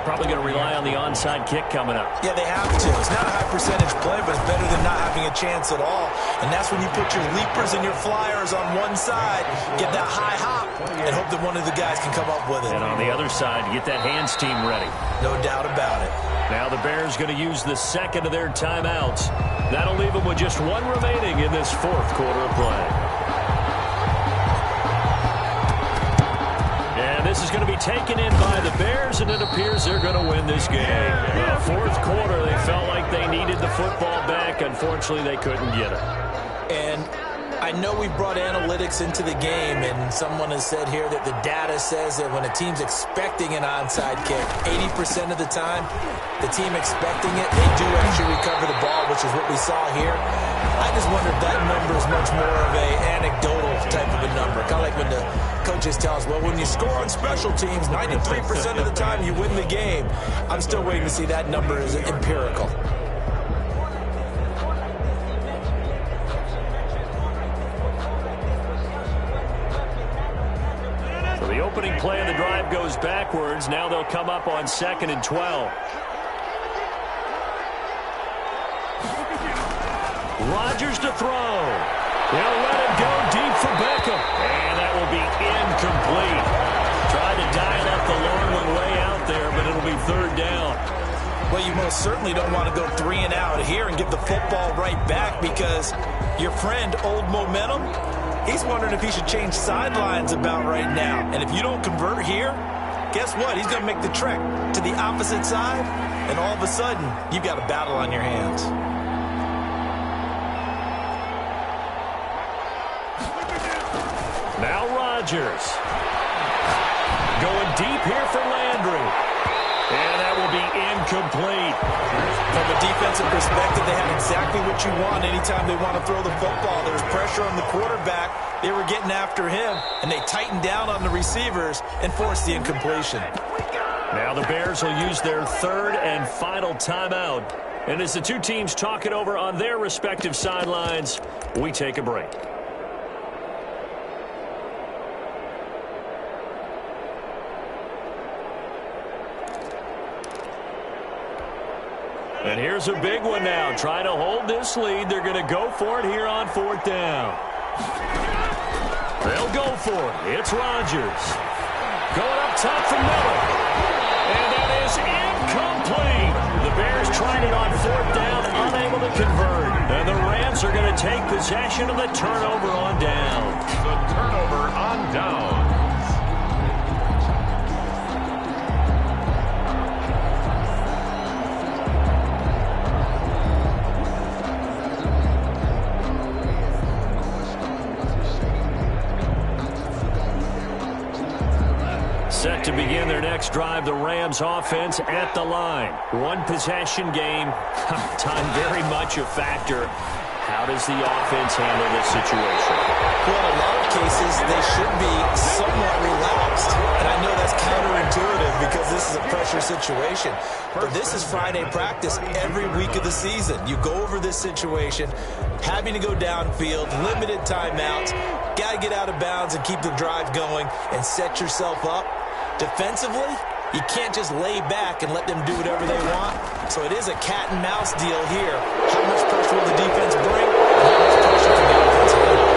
Probably going to rely on the onside kick coming up. Yeah, they have to. It's not a high-percentage play, but it's better than not having a chance at all. And that's when you put your leapers and your flyers on one side, get that high hop, and hope that one of the guys can come up with it. And on the other side, get that hands team ready. No doubt about it. Now the Bears going to use the second of their timeouts. That'll leave them with just one remaining in this fourth quarter of play. And this is going to be taken in by the Bears, and it appears they're going to win this game. The fourth quarter, they felt like they needed the football back. Unfortunately, they couldn't get it. And I know we brought analytics into the game, and someone has said here that the data says that when a team's expecting an onside kick, 80% of the time, the team expecting it, they do actually recover the ball, which is what we saw here. I just wonder if that number is much more of a anecdotal type of a number. Kind of like when the coaches tell us, well, when you score on special teams, 93% of the time you win the game. I'm still waiting to see that number is empirical. The opening play of the drive goes backwards. Now they'll come up on 2nd and 12. Rodgers to throw. He'll let it go deep for Beckham. And that will be incomplete. Tried to dial up the long one way out there, but it'll be 3rd down. Well, you most certainly don't want to go 3 and out here and give the football right back because your friend, Old Momentum, he's wondering if he should change sidelines about right now. And if you don't convert here, guess what? He's going to make the trek to the opposite side, and all of a sudden, you've got a battle on your hands. Now Rodgers. Going deep here for Landry. And that will be incomplete. From a defensive perspective, they have exactly what you want anytime they want to throw the football. There's pressure on the quarterback. They were getting after him, and they tightened down on the receivers and forced the incompletion. Now the Bears will use their 3rd and final timeout. And as the two teams talk it over on their respective sidelines, we take a break. And here's a big one now. Trying to hold this lead. They're going to go for it here on 4th down. They'll go for it. It's Rodgers. Going up top for Miller. And that is incomplete. The Bears tried it on fourth down, unable to convert. And the Rams are going to take possession of the turnover on down. The turnover on down. Set to begin their next drive, the Rams offense at the line. One possession game. Time very much a factor. How does the offense handle this situation? Well, in a lot of cases, they should be somewhat relaxed. And I know that's counterintuitive because this is a pressure situation. But this is Friday practice every week of the season. You go over this situation, having to go downfield, limited timeouts, got to get out of bounds and keep the drive going and set yourself up. Defensively, you can't just lay back and let them do whatever they want. So it is a cat and mouse deal here. How much pressure will the defense bring? And how much pressure can the offense handle?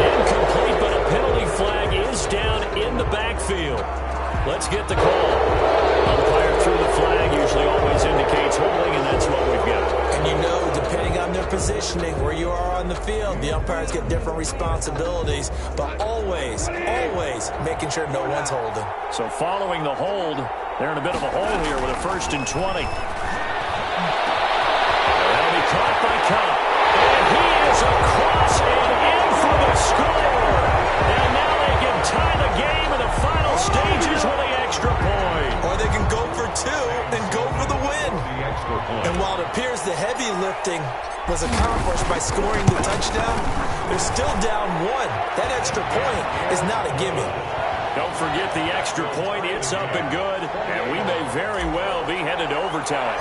Incomplete, but a penalty flag is down in the backfield. Let's get the call. Umpire through the flag usually always indicates holding, and that's what we've got. And you know, depending on their positioning, where you are on the field, the umpires get different responsibilities, but always making sure no one's holding. So following the hold, they're in a bit of a hole here with a 1st and 20. That'll be caught by Cup. And he is across and in for the score. And now they can tie the game in the final stages with the extra point. Or they can go for two and go for the win. And while it appears the heavy lifting was accomplished by scoring the touchdown, they're still down one. That extra point is not a gimme. Don't forget the extra point. It's up and good. And we may very well be headed to overtime.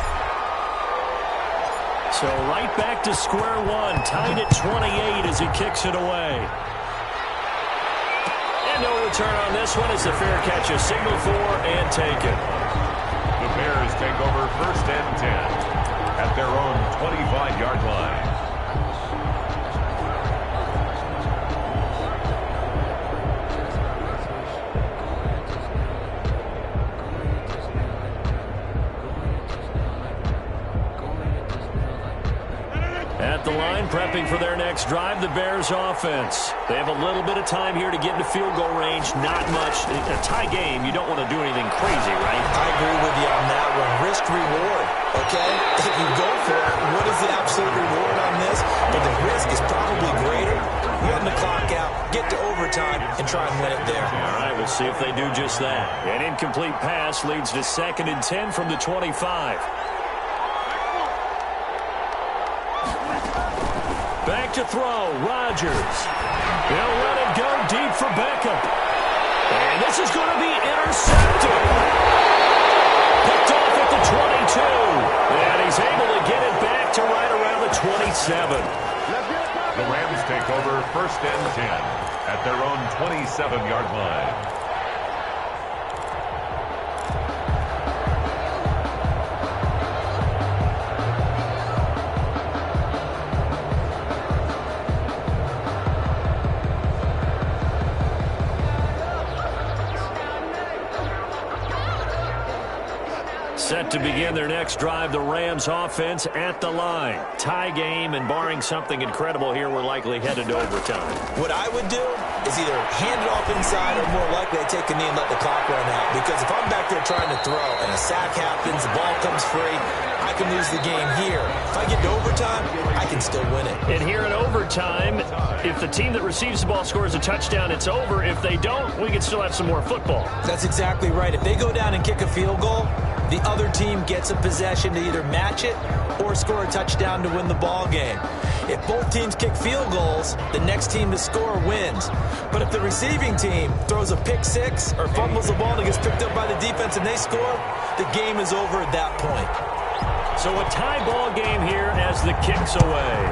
So right back to square one. Tied at 28 as he kicks it away. And no return on this one. It's a fair catch, a signal for and taken. The Bears take over 1st and 10 at their own 25-yard line. At the line, prepping for their next drive, the Bears offense. They have a little bit of time here to get into field goal range. Not much. A tie game, you don't want to do anything crazy, right? I agree with you on that one. Risk reward, okay? If you go for it, what is the absolute reward on this? But the risk is probably greater. Run the clock out, get to overtime, and try and win it there. All right, we'll see if they do just that. An incomplete pass leads to 2nd and 10 from the 25. Back to throw, Rodgers. They'll let it go deep for Beckham. And this is going to be intercepted. Picked off at the 22. And he's able to get it back to right around the 27. The Rams take over 1st and 10 at their own 27-yard line. Set to begin their next drive, the Rams offense at the line. Tie game, and barring something incredible here, we're likely headed to overtime. What I would do is either hand it off inside or more likely I take a knee and let the clock run out. Because if I'm back there trying to throw and a sack happens, the ball comes free, I can lose the game here. If I get to overtime, I can still win it. And here in overtime, if the team that receives the ball scores a touchdown, it's over. If they don't, we can still have some more football. That's exactly right. If they go down and kick a field goal, the other team gets a possession to either match it or score a touchdown to win the ball game. If both teams kick field goals, the next team to score wins. But if the receiving team throws a pick six or fumbles the ball and it gets picked up by the defense and they score, the game is over at that point. So a tie ball game here as the kick's away.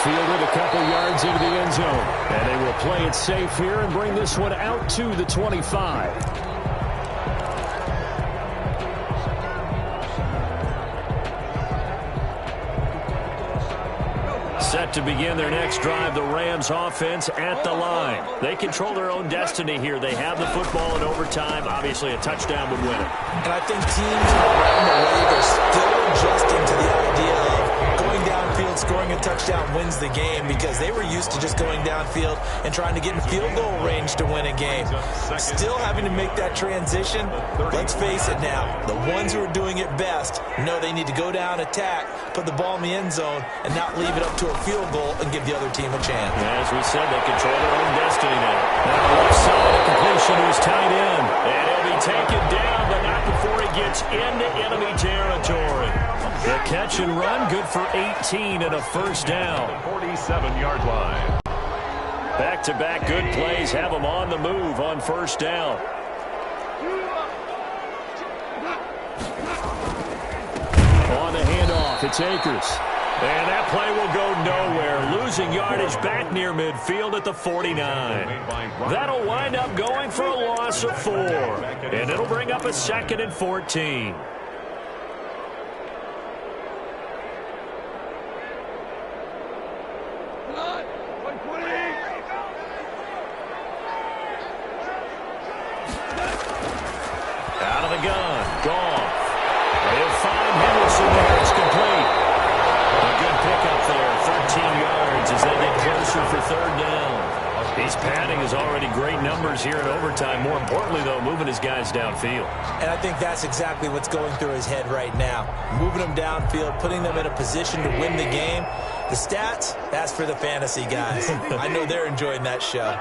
Fielded a couple yards into the end zone. And they will play it safe here and bring this one out to the 25. Set set to begin their next drive. The Rams offense at the line. They control their own destiny here. They have the football in overtime. Obviously, a touchdown would win it. And I think teams around the league are still adjusting to the idea of going downfield, scoring a touchdown wins the game, because they were used to just going downfield and trying to get in field goal range to win a game. Still having to make that transition. Let's face it now, the ones who are doing it best know they need to go down, attack, put the ball in the end zone, and not leave it up to a field goal and give the other team a chance. As we said, they control their own destiny now. Now left side, a completion to his tight end. And he'll be taken down, but not before he gets into enemy territory. The catch and run, good for 18 and a first down. 47-yard line. Back-to-back good plays have them on the move on first down. On the handoff, it's Akers. And that play will go nowhere. Losing yardage back near midfield at the 49. That'll wind up going for a loss of 4. And it'll bring up a 2nd and 14. Out of the gun. Gone. They'll find Henderson there. It's complete. A good pickup there. 13 yards as they get closer for third down. His padding is already great numbers here in overtime. More importantly, though, moving his guys downfield. And I think that's exactly what's going through his head right now. Moving them downfield, putting them in a position to win the game. The stats, that's for the fantasy guys. I know they're enjoying that show.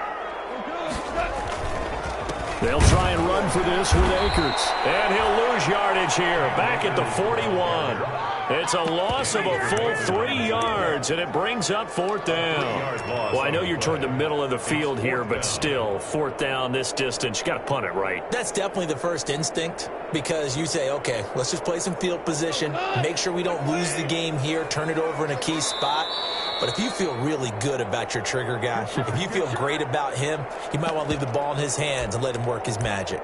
They'll try and run for this with Akers. And he'll lose yardage here. Back at the 41. It's a loss of a full 3 yards, and it brings up fourth down. Well, I know you're toward the middle of the field here, but still, fourth down this distance, you got to punt it right. That's definitely the first instinct, because you say, okay, let's just play some field position, make sure we don't lose the game here, turn it over in a key spot. But if you feel really good about your trigger guy, if you feel great about him, you might want to leave the ball in his hands and let him work his magic.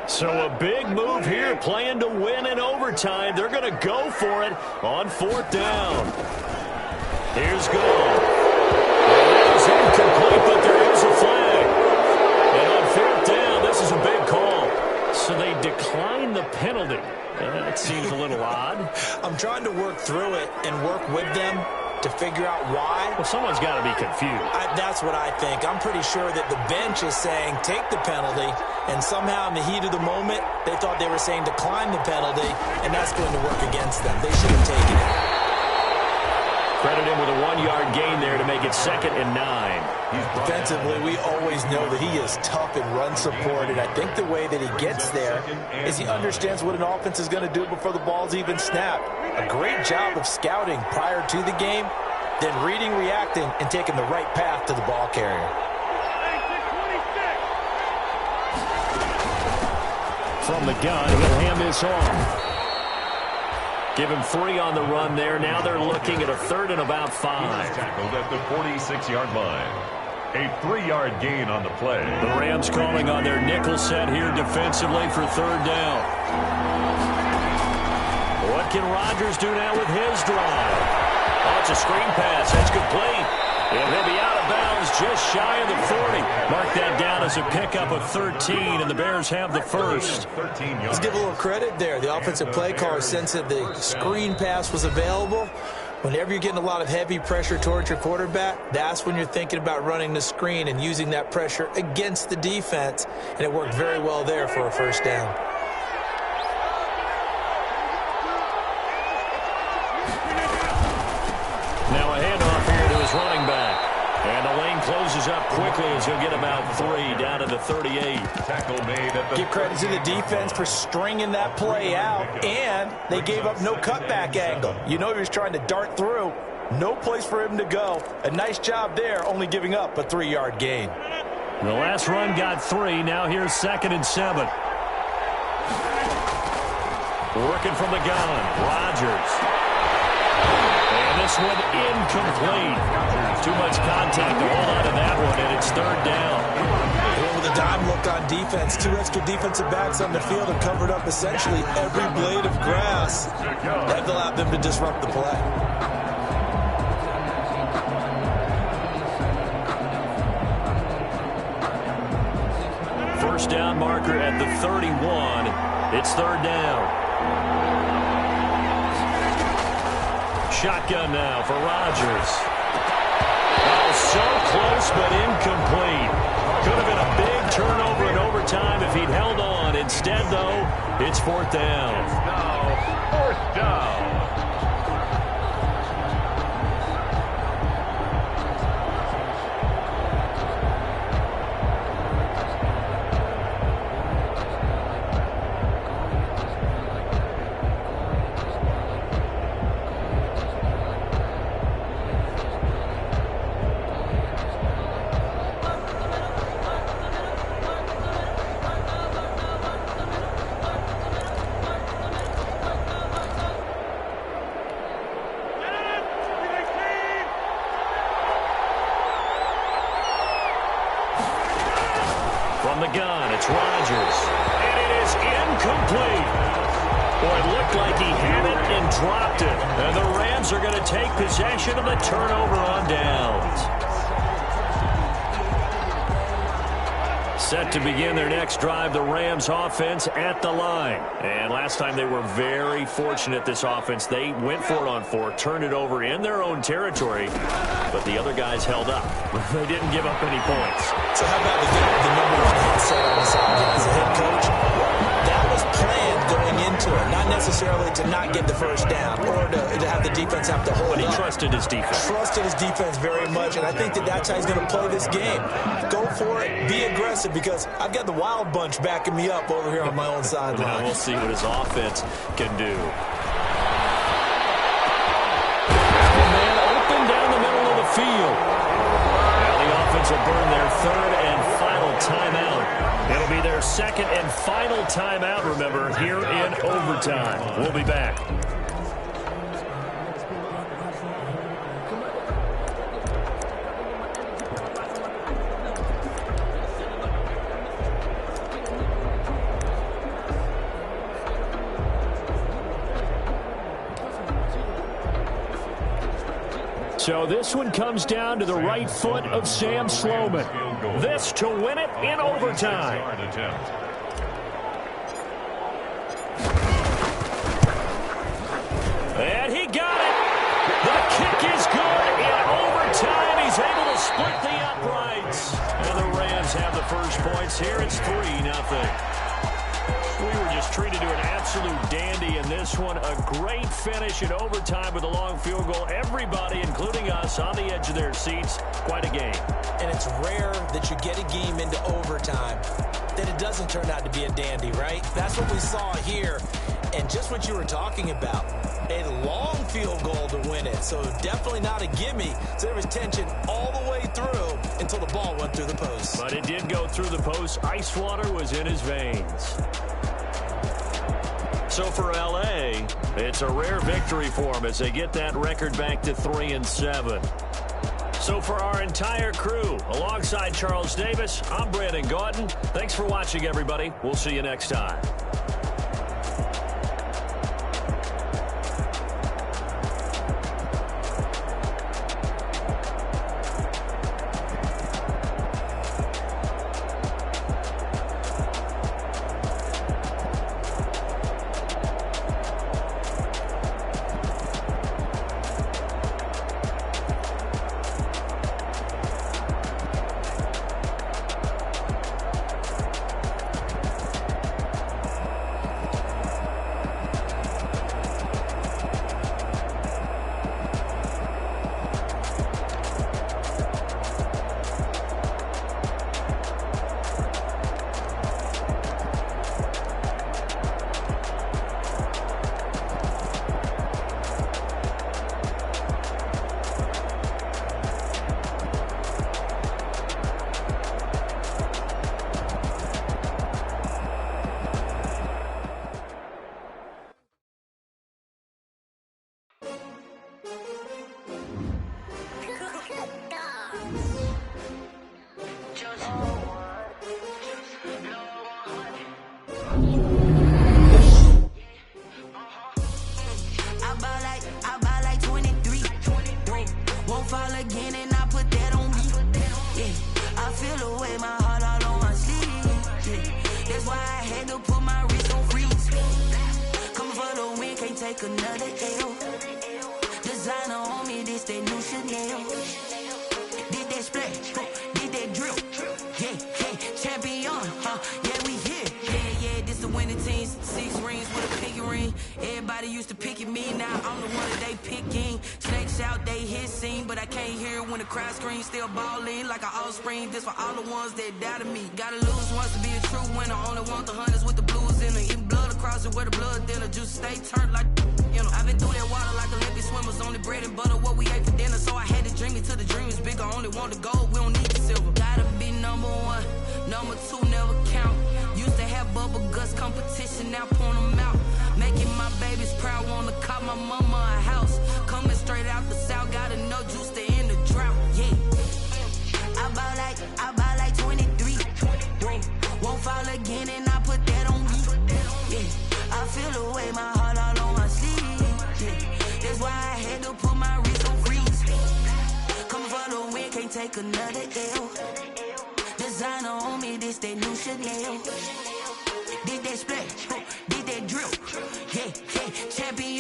So a big move here, playing to win in overtime. They're going to go for it on fourth down. Here's goal. That is incomplete, but there is a flag. And on fourth down, this is a big call. So they decline the penalty. That seems a little odd. I'm trying to work through it and work with them to figure out why. Well, someone's got to be confused. That's what I think. I'm pretty sure that the bench is saying take the penalty, and somehow in the heat of the moment, they thought they were saying decline the penalty, and that's going to work against them. They should have taken it. Credit him with a 1-yard gain there to make it 2nd and 9. Defensively, we always know that he is tough and run support, and I think the way that he gets there is he understands what an offense is going to do before the ball's even snapped. A great job of scouting prior to the game, then reading, reacting, and taking the right path to the ball carrier. From the gun, he'll hand this off. Give him 3 on the run there. Now they're looking at a 3rd and about 5. Tackled at the 46-yard line. A 3-yard gain on the play. The Rams calling on their nickel set here defensively for third down. What can Rodgers do now with his drive? Oh, it's a screen pass. That's complete. And he'll be out of bounds just shy of the 40. Mark that down as a pickup of 13, and the Bears have the first. Let's give a little credit there. The offensive play caller sensed that the screen pass was available. Whenever you're getting a lot of heavy pressure towards your quarterback, that's when you're thinking about running the screen and using that pressure against the defense. And it worked very well there for a first down. Now a handoff here to his running back. And the lane closes up quickly as he'll get about 3 down to the 38. Tackle made at the Give credit to the defense for stringing that play out, and they gave up no cutback angle. You know he was trying to dart through. No place for him to go. A nice job there, only giving up a 3-yard gain. The last run got 3. Now here's 2nd and 7. Working from the gun. Rodgers. And this one incomplete. Too much contact to hold on to that one, and it's 3rd down. With a on defense. 2 extra defensive backs on the field and covered up essentially every blade of grass. That allowed them to disrupt the play. First down marker at the 31. It's third down. Shotgun now for Rodgers. Oh, so close but incomplete. Could have been a big turnover in overtime if he'd held on. Instead, though, it's fourth down. Now, fourth down. From the gun, it's Rodgers. And it is incomplete. Boy, it looked like he had it and dropped it. And the Rams are going to take possession of the turnover on downs. Set to begin their next drive, the Rams offense at the line. And last time they were very fortunate, this offense. They went for it on 4, turned it over in their own territory, but the other guys held up. They didn't give up any points. So how about the number one mindset on the sideline as a head coach? That was planned going into it, not necessarily to not get the first down or to have the defense have to hold But he up. trusted his defense. Trusted his defense very much, and I think that's how he's going to play this game. Go for it, be aggressive, because I've got the wild bunch backing me up over here on my own sideline. Now we'll see what his offense can do. The man open down the middle of the field. Now the offense will burn their third and final timeout. It'll be their second and final timeout, remember, here in overtime. We'll be back. So this one comes down to the right foot of Sam Sloman. This to win it in overtime. And he got it. The kick is good in overtime. He's able to split the uprights. And the Rams have the first points here. It's 3-0. We were just treated to an absolute dandy in this one. A great finish in overtime with a long field goal. Everybody, including us, on the edge of their seats. Quite a game. And it's rare that you get a game into overtime that it doesn't turn out to be a dandy, right? That's what we saw here. And just what you were talking about, a long field goal to win it. So definitely not a gimme. So there was tension all the way through until the ball went through the post. But it did go through the post. Ice water was in his veins. So for L.A., it's a rare victory for them as they get that record back to 3-7. So for our entire crew, alongside Charles Davis, I'm Brandon Gaudin. Thanks for watching, everybody. We'll see you next time. take another L. Designer on me, this that new Chanel. Did that splash, did that drill. Yeah, champion, yeah, we here. Yeah, this the winning team. 6 rings with a pinky ring. Everybody used to pick at me, now I'm the one that they picking. Snakes out, they hit scene, but I can't hear when the crowd screams. Still balling like an offspring. This for all the ones that doubted me. Gotta lose once to be a true winner. Only want the hunters with the blues in them. Eating blood across it where the blood thinner. Juice stay turned like, you know. I've been through that water like Olympic swimmers. Only bread and butter, what we ate for dinner. So I had to dream it till the dream is bigger. Only want the gold, we don't need the silver. Gotta be number 1, number 2 never count. Used to have bubble guts competition, now point them out. Making my babies proud, wanna call my mama a house. Coming straight out the south, gotta know juice to end the drought. Yeah, I buy like 23. Won't fall again, and I put that on me. Yeah, I feel the way, my heart all on my sleeve. Yeah, that's why I had to put my wrist on freeze. Coming for the win, can't take another L. Designer on me, this that new Chanel. Did that splash, did that drill. Yeah, champion,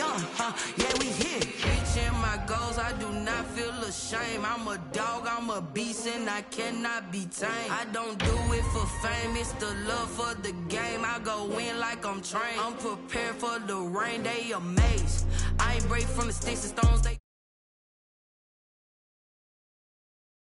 yeah, we here. Reaching my goals, I do not feel ashamed. I'm a dog, I'm a beast, and I cannot be tamed. I don't do it for fame, it's the love for the game. I go in like I'm trained. I'm prepared for the rain, they amazed. I ain't break from the sticks and stones, they